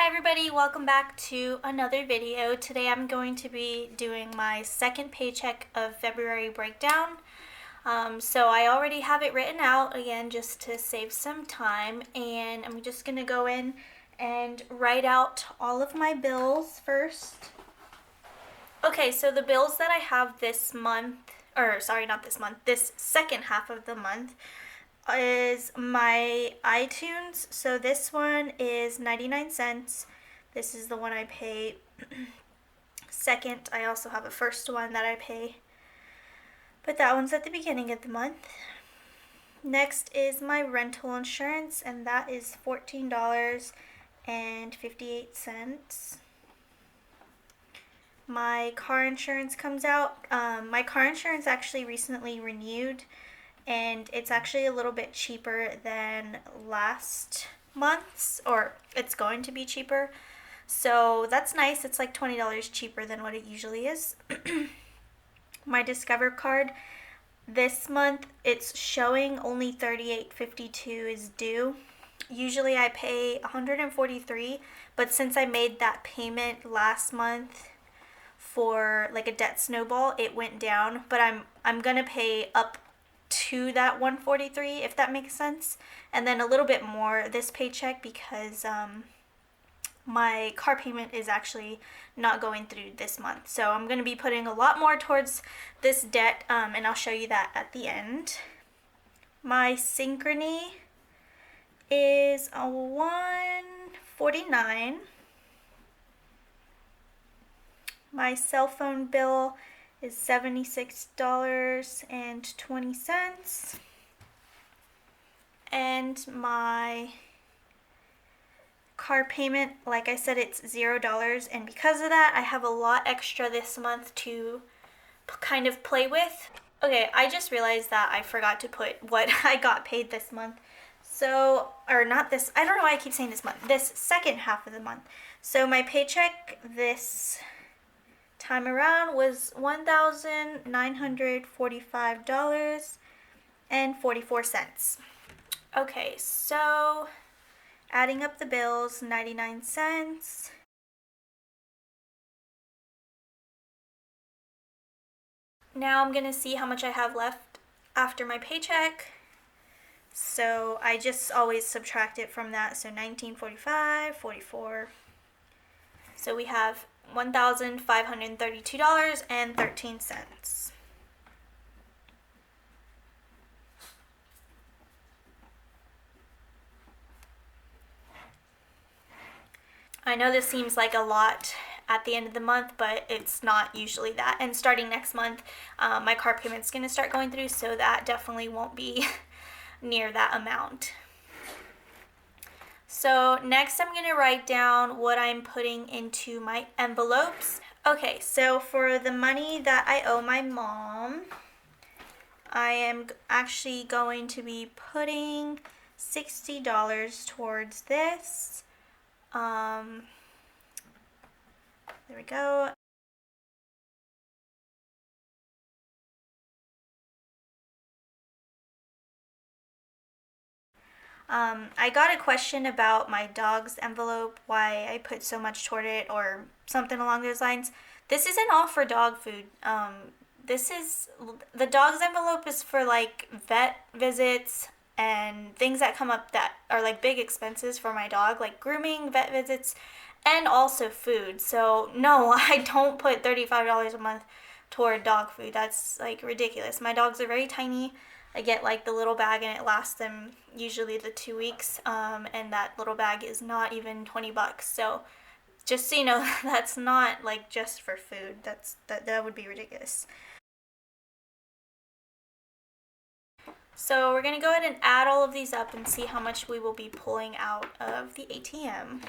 everybody, welcome back to another video. Today I'm going to be doing my second paycheck of February breakdown. So I already have it written out again just to save some time, and I'm just going to go in and write out all of my bills first. Okay, so the bills that I have this month, this second half of the month is my iTunes. So this one is 99 cents. This is the one I pay second. I also have a first one that I pay, but that one's at the beginning of the month. Next is my rental insurance, and that is $14.58. My car insurance comes out. My car insurance actually recently renewed, and it's actually a little bit cheaper than last month's, or it's going to be cheaper. So that's nice. It's like $20 cheaper than what it usually is. My Discover card, this month it's showing only $38.52 is due. Usually I pay $143, but since I made that payment last month for like a debt snowball, it went down. But I'm gonna pay up to that $143, if that makes sense, and then a little bit more this paycheck because my car payment is actually not going through this month. So I'm going to be putting a lot more towards this debt, and I'll show you that at the end. My Synchrony is a $149. My cell phone bill is $76.20. And my car payment, like I said, it's $0, and because of that I have a lot extra this month to kind of play with. Okay, I just realized that I forgot to put what I got paid this month. So, or not this, I don't know why I keep saying this month, this second half of the month. So my paycheck this time around was $1,945.44. Okay, so adding up the bills, 99 cents. Now I'm gonna see how much I have left after my paycheck. So I just always subtract it from that. So 1945, 44. So we have $1,532.13. I know this seems like a lot at the end of the month, but it's not usually that. And starting next month, my car payment's going to start going through, so that definitely won't be near that amount. So next I'm going to write down what I'm putting into my envelopes. Okay, so for the money that I owe my mom, I am actually going to be putting $60 towards this. There we go. I got a question about my dog's envelope, why I put so much toward it, or something along those lines. This isn't all for dog food. The dog's envelope is for like vet visits and things that come up that are like big expenses for my dog, like grooming, vet visits, and also food. So no, I don't put $35 a month toward dog food. That's like ridiculous. My dogs are very tiny. I get like the little bag and it lasts them usually the 2 weeks, and that little bag is not even $20. So just so you know, that's not like just for food. That would be ridiculous. So we're going to go ahead and add all of these up and see how much we will be pulling out of the ATM.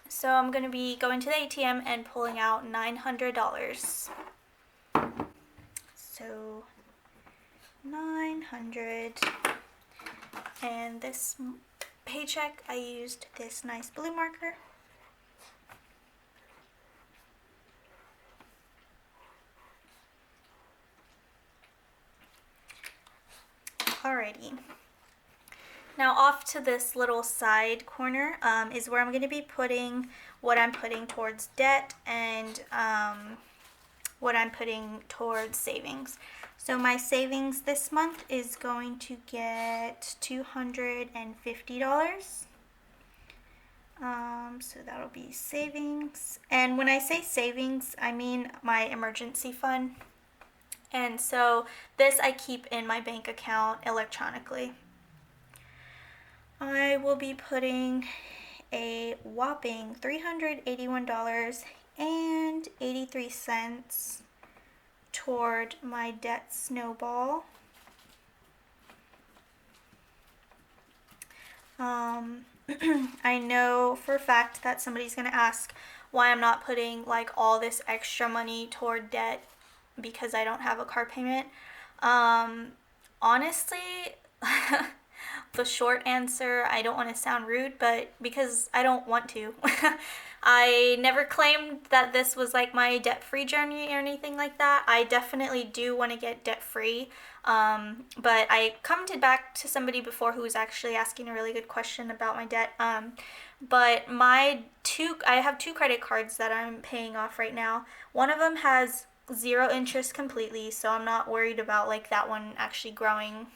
So I'm going to be going to the ATM and pulling out $900. So 900. And this paycheck, I used this nice blue marker. Alrighty. Now off to this little side corner is where I'm going to be putting what I'm putting towards debt and what I'm putting towards savings. So my savings this month is going to get $250. So that'll be savings. And when I say savings, I mean my emergency fund. And so this I keep in my bank account electronically. I will be putting a whopping $381.83 toward my debt snowball. I know for a fact that somebody's going to ask why I'm not putting like all this extra money toward debt because I don't have a car payment. Honestly, the short answer, I don't want to sound rude, but because I don't want to. I never claimed that this was like my debt-free journey or anything like that. I definitely do want to get debt-free. But I commented back to somebody before who was actually asking a really good question about my debt. But I have two credit cards that I'm paying off right now. One of them has zero interest completely, so I'm not worried about like that one actually growing,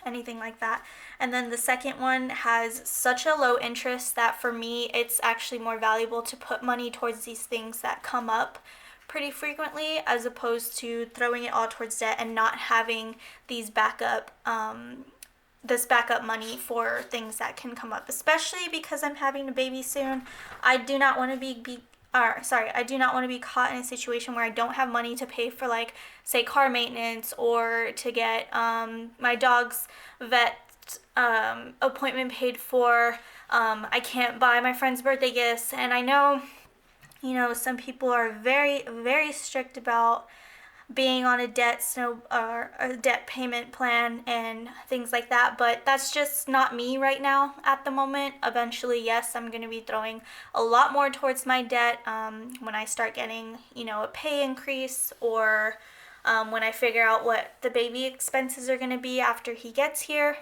anything like that. And then the second one has such a low interest that for me it's actually more valuable to put money towards these things that come up pretty frequently as opposed to throwing it all towards debt and not having these backup money for things that can come up, especially because I'm having a baby soon. I do not want to be caught in a situation where I don't have money to pay for, like, say, car maintenance or to get my dog's vet appointment paid for. I can't buy my friend's birthday gifts, and I know, some people are very, very strict about being on a debt payment plan and things like that, but that's just not me right now at the moment. Eventually, yes, I'm going to be throwing a lot more towards my debt when I start getting a pay increase, or when I figure out what the baby expenses are going to be after he gets here,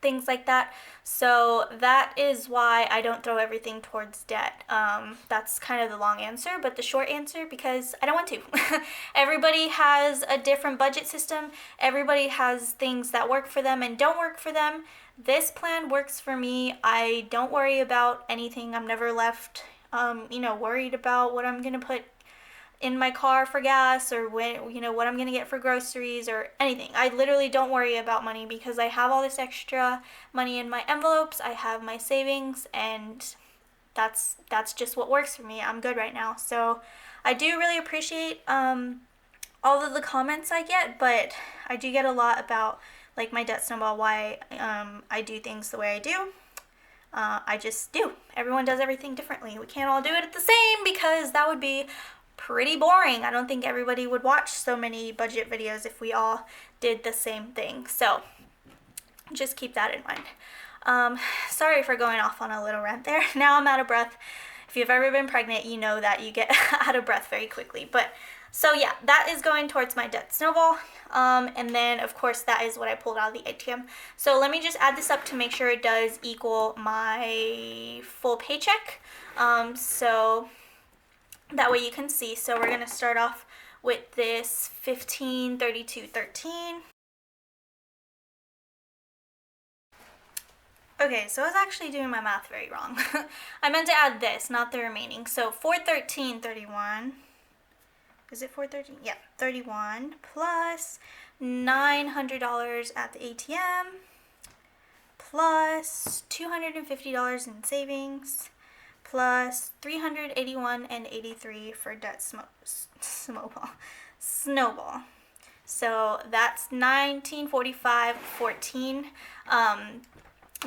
things like that. So that is why I don't throw everything towards debt. That's kind of the long answer, but the short answer, because I don't want to. Everybody has a different budget system. Everybody has things that work for them and don't work for them. This plan works for me. I don't worry about anything. I'm never left, worried about what I'm going to put in my car for gas, or what I'm gonna get for groceries or anything. I literally don't worry about money because I have all this extra money in my envelopes. I have my savings, and that's just what works for me. I'm good right now. So I do really appreciate all of the comments I get, but I do get a lot about like my debt snowball, why I do things the way I do. I just do. Everyone does everything differently. We can't all do it the same because that would be pretty boring. I don't think everybody would watch so many budget videos if we all did the same thing. So just keep that in mind. Sorry for going off on a little rant there. Now I'm out of breath. If you've ever been pregnant, you know that you get out of breath very quickly. But so yeah, that is going towards my debt snowball. And then of course that is what I pulled out of the ATM. So let me just add this up to make sure it does equal my full paycheck. So that way you can see. So we're going to start off with this $1532.13. Okay, so I was actually doing my math very wrong. I meant to add this, not the remaining. So $413.31. Is it $413? Yeah, 31 plus $900 at the ATM plus $250 in savings plus $381.83 for debt snowball. So that's $1945.14.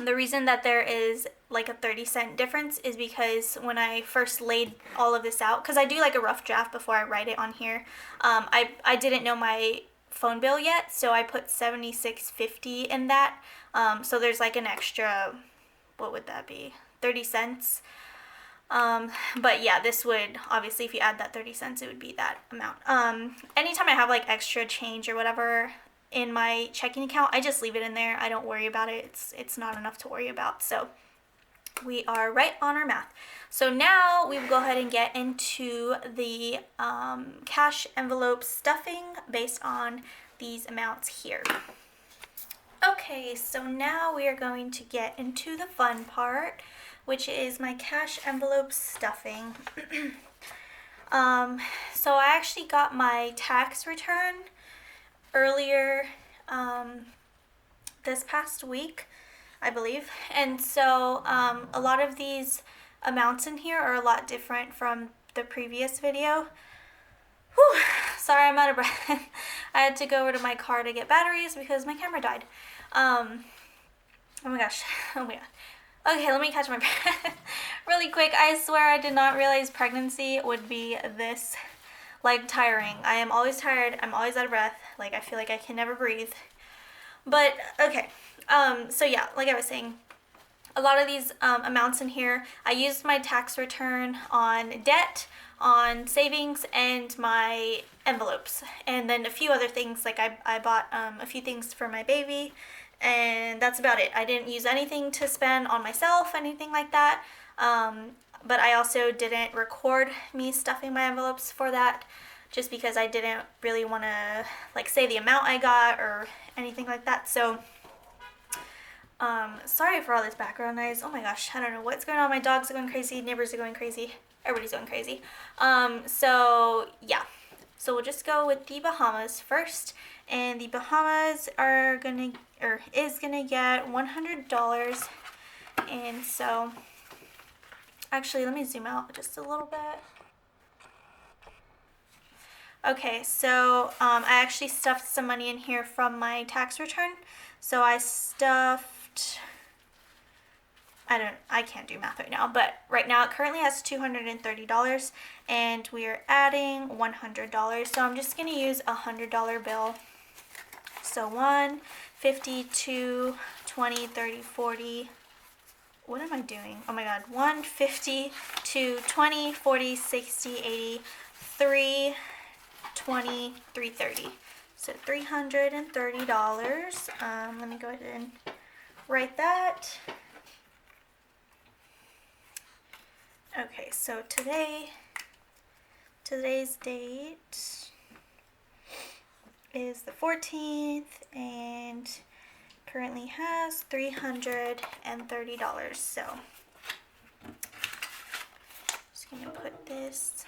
The reason that there is like a 30-cent difference is because when I first laid all of this out, because I do like a rough draft before I write it on here, I didn't know my phone bill yet, so I put $76.50 in that. So there's like an extra, what would that be, 30 cents. But yeah, this would, obviously, if you add that 30 cents, it would be that amount. Anytime I have like extra change or whatever, in my checking account, I just leave it in there. I don't worry about it. It's not enough to worry about. So we are right on our math. So now we will go ahead and get into the cash envelope stuffing based on these amounts here. Okay, so now we are going to get into the fun part, which is my cash envelope stuffing. So I actually got my tax return earlier this past week, I believe. And so a lot of these amounts in here are a lot different from the previous video. Whew, sorry, I'm out of breath. I had to go over to my car to get batteries because my camera died. Oh my gosh. Oh my god. Okay, let me catch my breath really quick. I swear I did not realize pregnancy would be this like tiring. I am always tired. I'm always out of breath. Like I feel like I can never breathe. But okay. So yeah, like I was saying, a lot of these amounts in here, I used my tax return on debt, on savings, and my envelopes, and then a few other things. Like I bought a few things for my baby, and that's about it. I didn't use anything to spend on myself, anything like that. But I also didn't record me stuffing my envelopes for that, just because I didn't really want to like say the amount I got or anything like that. So sorry for all this background noise. Oh my gosh, I don't know what's going on. My dogs are going crazy, neighbors are going crazy, everybody's going crazy. So yeah, so we'll just go with the Bahamas first, and the Bahamas is gonna get $100. And so actually, let me zoom out just a little bit. Okay, so I actually stuffed some money in here from my tax return. So I stuffed, I can't do math right now, but right now it currently has $230, and we are adding $100. So I'm just going to use a $100 bill. So 1, 50, 2, 20, 30, 40. What am I doing? Oh my god. 1, 50, 2, 20, 40, 60, 80, 3, 20, 330. So $330. Let me go ahead and write that. Okay, so today's date is the 14th, and currently has $330. So just gonna put this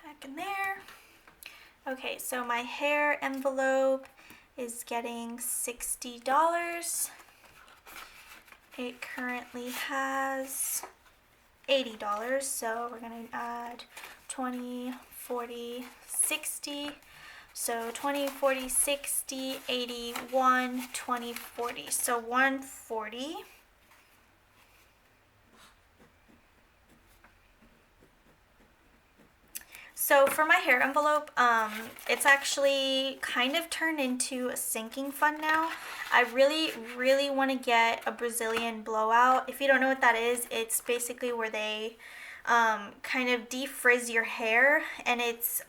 back in there. Okay, so my hair envelope is getting $60. It currently has $80, so we're going to add 20, 40, 60. So 20, 40, 60, 80, 1, 20, 40. So 140. So for my hair envelope, it's actually kind of turned into a sinking fund now. I really, really want to get a Brazilian blowout. If you don't know what that is, it's basically where they kind of defrizz your hair, and it's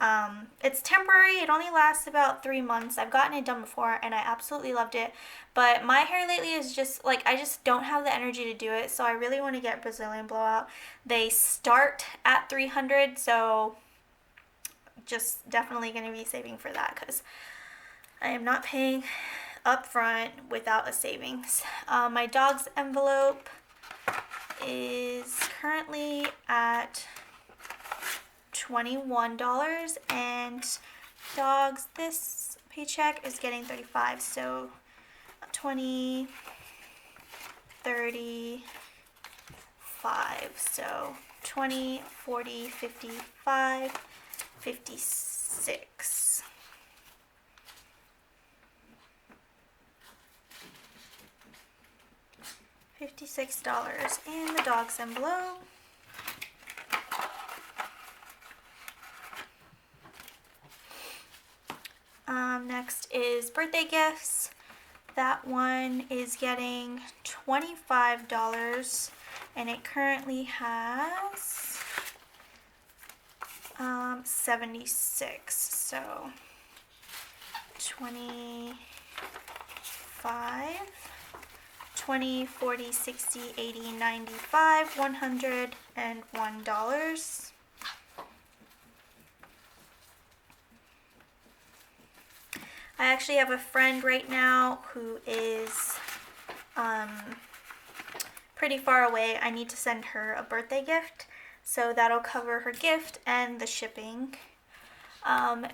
temporary. It only lasts about 3 months. I've gotten it done before, and I absolutely loved it. But my hair lately is just like, I just don't have the energy to do it, so I really want to get Brazilian blowout. They start at $300, so just definitely going to be saving for that, because I am not paying up front without a savings. My dog's envelope is currently at $21, and dog's this paycheck is getting $35, so 20, 35, so 20, 40, 55, 56. $56 in the dog's envelope. Next is birthday gifts. That one is getting $25, and it currently has 76. So 25, 20, 40, 60, 80, 95, $101. I actually have a friend right now who is pretty far away. I need to send her a birthday gift, so that'll cover her gift and the shipping.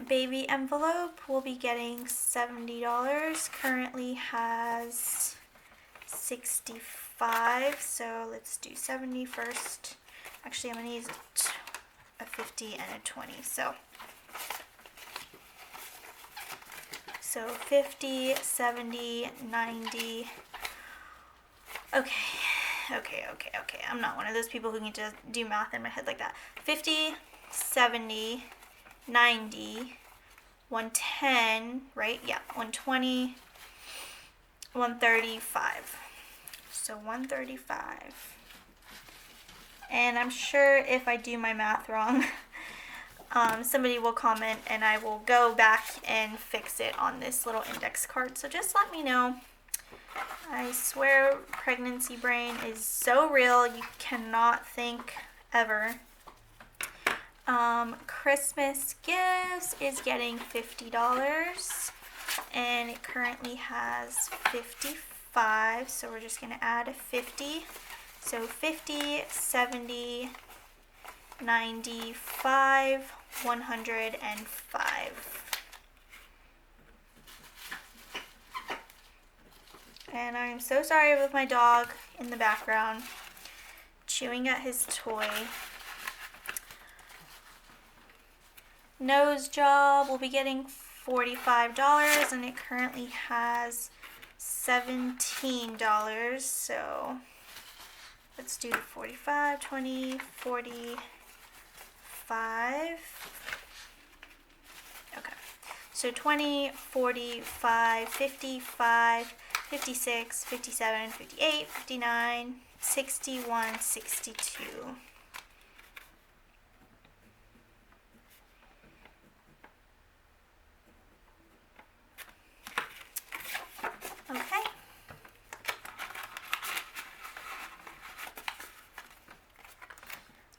Baby envelope will be getting $70. Currently has 65, so let's do 70 first. Actually, I'm gonna use a 50 and a 20. So 50, 70, 90. Okay. I'm not one of those people who need to do math in my head like that. 50, 70, 90, 110, right? Yeah, 120, 135. So 135. And I'm sure if I do my math wrong, somebody will comment and I will go back and fix it on this little index card. So just let me know. I swear pregnancy brain is so real, you cannot think ever. Christmas gifts is getting $50 and it currently has 55, so we're just going to add a 50. So 50, 70, 95, 105. And I'm so sorry with my dog in the background chewing at his toy. Nose job will be getting $45 and it currently has $17. So let's do 45, 20, 45. Okay. So 20, 45, 55, 56, 57, 58, 59, 61, 62. Okay.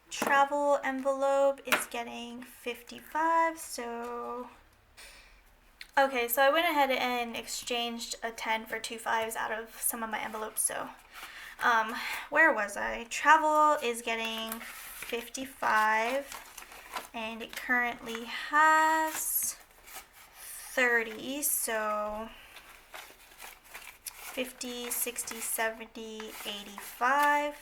Travel envelope is getting 55, so okay, so I went ahead and exchanged a 10 for 2 5s out of some of my envelopes. So where was I? Travel is getting 55 and it currently has 30, so 50, 60, 70, 85.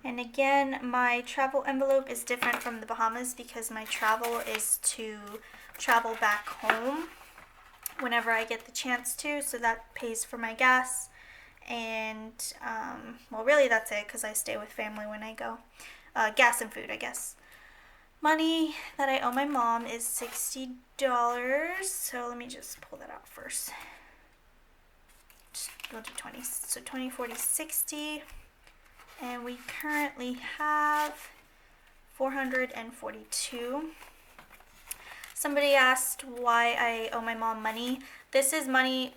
And again, my travel envelope is different from the Bahamas because my travel is to travel back home whenever I get the chance to, so that pays for my gas. And, well, really that's it because I stay with family when I go. Gas and food, I guess. Money that I owe my mom is $60, so let me just pull that out first. We'll do 20, so 20, 40, 60. And we currently have 442. Somebody asked why I owe my mom money. This is money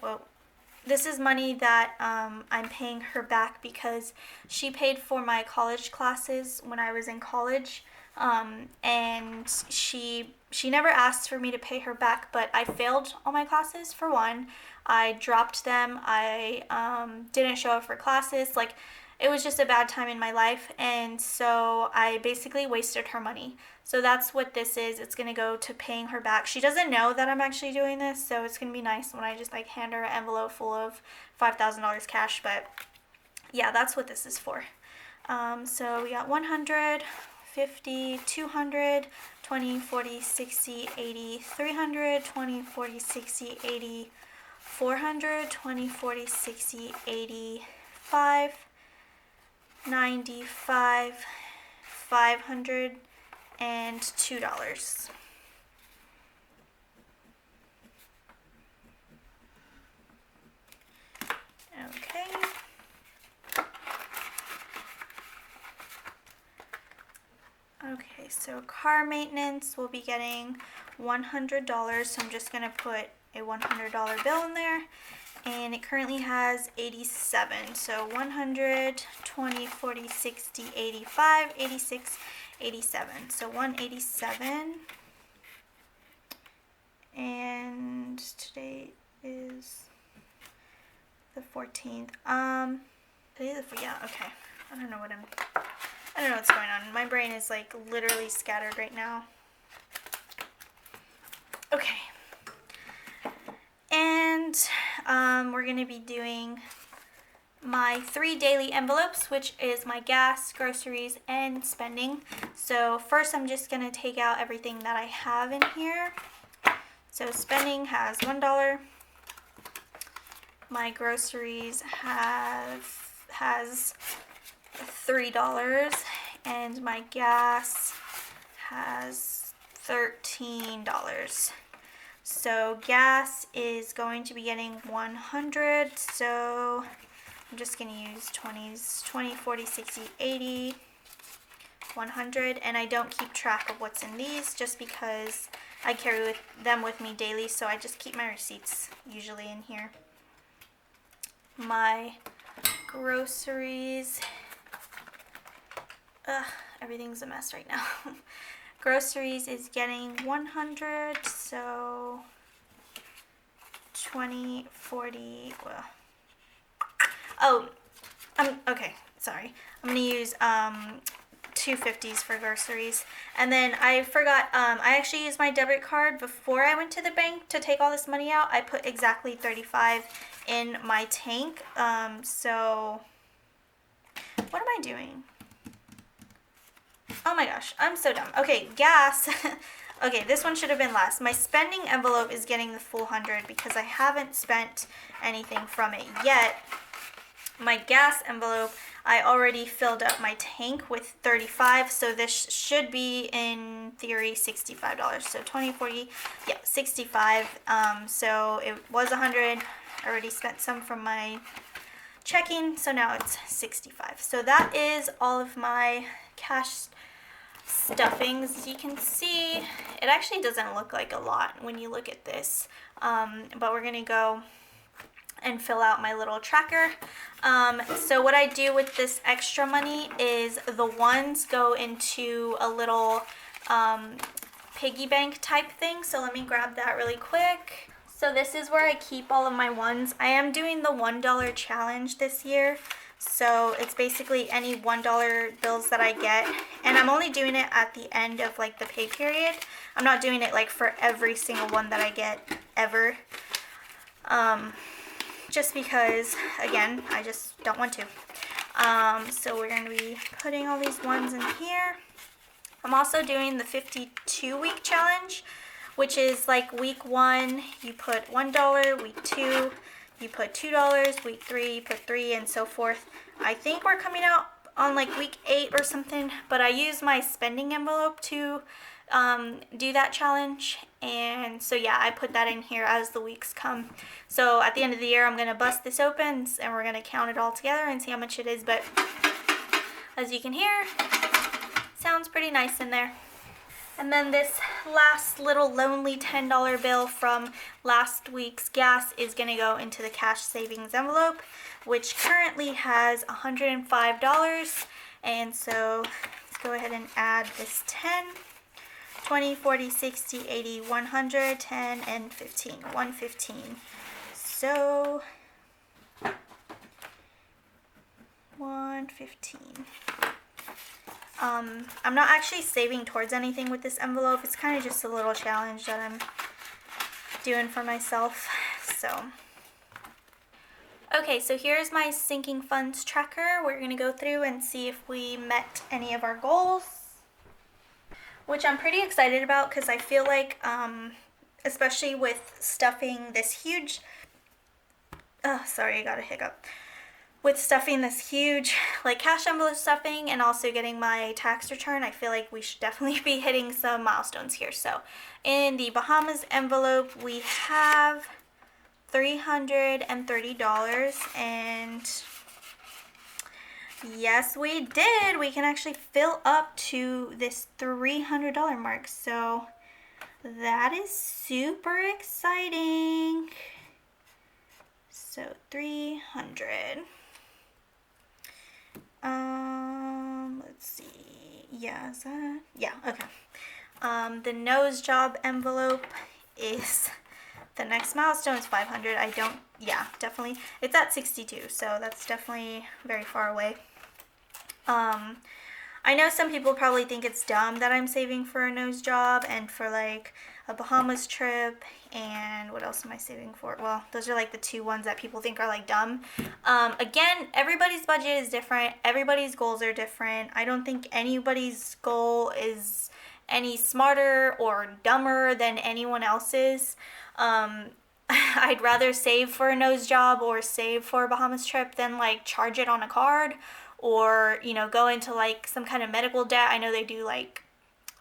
that I'm paying her back because she paid for my college classes when I was in college. And she never asked for me to pay her back, but I failed all my classes for one. I dropped them. I didn't show up for classes. Like, it was just a bad time in my life, and so I basically wasted her money. So that's what this is. It's going to go to paying her back. She doesn't know that I'm actually doing this, so it's going to be nice when I just like hand her an envelope full of $5,000 cash, but yeah, that's what this is for. So we got 100, 50, 200, 20, 40, 60, 80, 300, 20, 40, 60, 80, 400, 20, 40, 60, 80, 5, 95, 500, and $2. Okay. Okay, so car maintenance will be getting $100, so I'm just gonna put a $100 bill in there, and it currently has 87, so 100, 20, 40, 60, 85, 86, 87, so 187, and today is the 14th, yeah, okay, I don't know what's going on. My brain is like literally scattered right now. Okay. And we're going to be doing my 3 daily envelopes, which is my gas, groceries, and spending. So first I'm just going to take out everything that I have in here. So spending has $1. My groceries has $3, and my gas has $13. So gas is going to be getting 100, so I'm just going to use 20s, 20, 40, 60, 80, 100, and I don't keep track of what's in these just because I carry them with me daily, so I just keep my receipts usually in here. My groceries, everything's a mess right now. Groceries is getting 100, so 20, 40, well, okay, sorry. I'm gonna use 250s for groceries. And then I forgot, I actually used my debit card before I went to the bank to take all this money out. I put exactly 35 in my tank, so what am I doing? Oh my gosh, I'm so dumb. Okay, gas. Okay, this one should have been last. My spending envelope is getting the full 100 because I haven't spent anything from it yet. My gas envelope, I already filled up my tank with 35, so this should be, in theory, $65. So 20, 40, yeah, 65. So it was 100. I already spent some from my checking, so now it's 65. So that is all of my cash stuffings. As you can see, it actually doesn't look like a lot when you look at this, but we're gonna go and fill out my little tracker. So what I do with this extra money is the ones go into a little piggy bank type thing. So let me grab that really quick. So this is where I keep all of my ones. I am doing the $1 challenge this year. So it's basically any $1 bills that I get, and I'm only doing it at the end of like the pay period. I'm not doing it like for every single one that I get ever. Just because, again, I just don't want to. So we're going to be putting all these ones in here. I'm also doing the 52-week challenge, which is like week 1, you put $1, week 2, you put $2, week 3, you put 3, and so forth. I think we're coming out on like week 8 or something, but I use my spending envelope to do that challenge, and so yeah, I put that in here as the weeks come. So at the end of the year, I'm going to bust this open and we're going to count it all together and see how much it is, but as you can hear, sounds pretty nice in there. And then this last little lonely $10 bill from last week's gas is going to go into the cash savings envelope, which currently has $105. And so let's go ahead and add this 10, 20, 40, 60, 80, 100, 10, and 15, 115. So 115. I'm not actually saving towards anything with this envelope. It's kind of just a little challenge that I'm doing for myself. So, okay, so here's my sinking funds tracker. We're going to go through and see if we met any of our goals, which I'm pretty excited about because I feel like, especially with stuffing this huge, sorry, I got a hiccup. With stuffing this huge like cash envelope stuffing and also getting my tax return, I feel like we should definitely be hitting some milestones here. So in the Bahamas envelope, we have $330, and yes, we did. We can actually fill up to this $300 mark, so that is super exciting. So 300. Let's see. Yeah, is that? Yeah, okay. The nose job envelope is the next milestone is 500. Yeah, definitely. It's at 62, so that's definitely very far away. I know some people probably think it's dumb that I'm saving for a nose job and for like a Bahamas trip, and what else am I saving for? Well, those are like the two ones that people think are like dumb. Again, everybody's budget is different. Everybody's goals are different. I don't think anybody's goal is any smarter or dumber than anyone else's. I'd rather save for a nose job or save for a Bahamas trip than like charge it on a card or, you know, go into like some kind of medical debt. I know they do like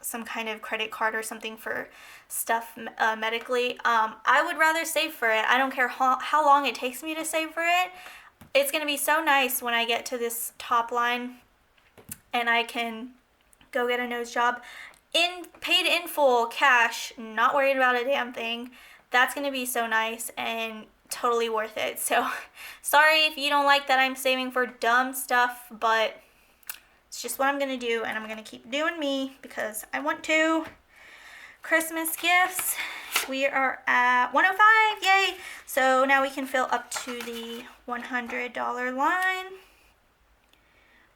some kind of credit card or something for stuff medically. I would rather save for it. I don't care how long it takes me to save for it. It's going to be so nice when I get to this top line and I can go get a nose job paid in full, cash, not worried about a damn thing. That's going to be so nice and totally worth it. So sorry if you don't like that I'm saving for dumb stuff, but it's just what I'm going to do, and I'm going to keep doing me because I want to. Christmas gifts, we are at 105, yay! So now we can fill up to the $100 line.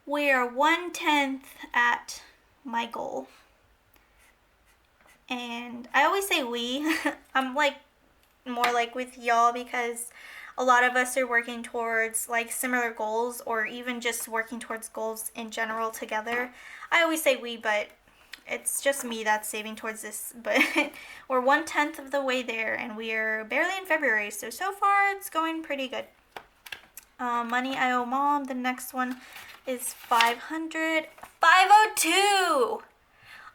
We are 1/10 at my goal. And I always say we. I'm like more like with y'all because a lot of us are working towards like similar goals or even just working towards goals in general together. I always say we, but it's just me that's saving towards this. But we're 1/10 of the way there and we're barely in February. So far it's going pretty good. Money I owe mom. The next one is 500. 502!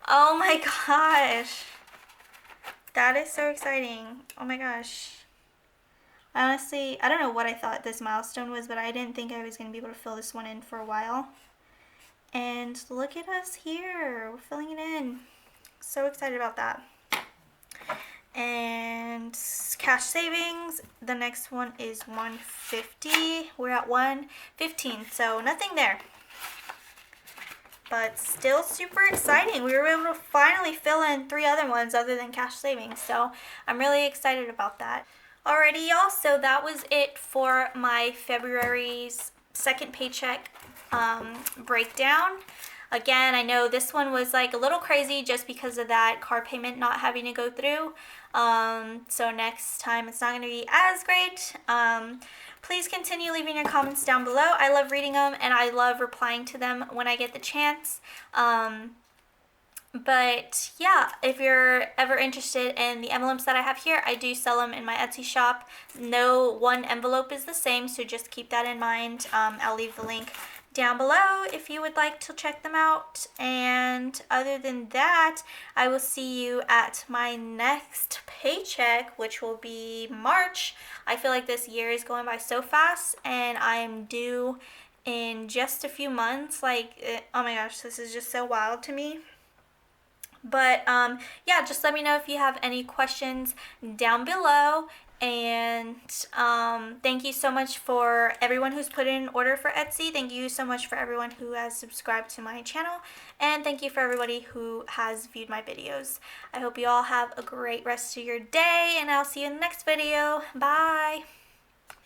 Oh my gosh. That is so exciting. Oh my gosh. Honestly, I don't know what I thought this milestone was, but I didn't think I was going to be able to fill this one in for a while. And look at us here. We're filling it in. So excited about that. And cash savings. The next one is 150. We're at 115, so nothing there. But still super exciting. We were able to finally fill in 3 other ones other than cash savings. So I'm really excited about that. Alrighty, y'all. So that was it for my February's second paycheck breakdown. Again, I know this one was like a little crazy just because of that car payment not having to go through. So next time it's not going to be as great. Please continue leaving your comments down below. I love reading them and I love replying to them when I get the chance. But yeah, if you're ever interested in the envelopes that I have here, I do sell them in my Etsy shop. No one envelope is the same, so just keep that in mind. I'll leave the link down below if you would like to check them out. And other than that, I will see you at my next paycheck, which will be March. I feel like this year is going by so fast and I am due in just a few months. Oh my gosh, this is just so wild to me. But yeah, just let me know if you have any questions down below. And thank you so much for everyone who's put in an order for Etsy. Thank you so much for everyone who has subscribed to my channel. And thank you for everybody who has viewed my videos. I hope you all have a great rest of your day, and I'll see you in the next video. Bye!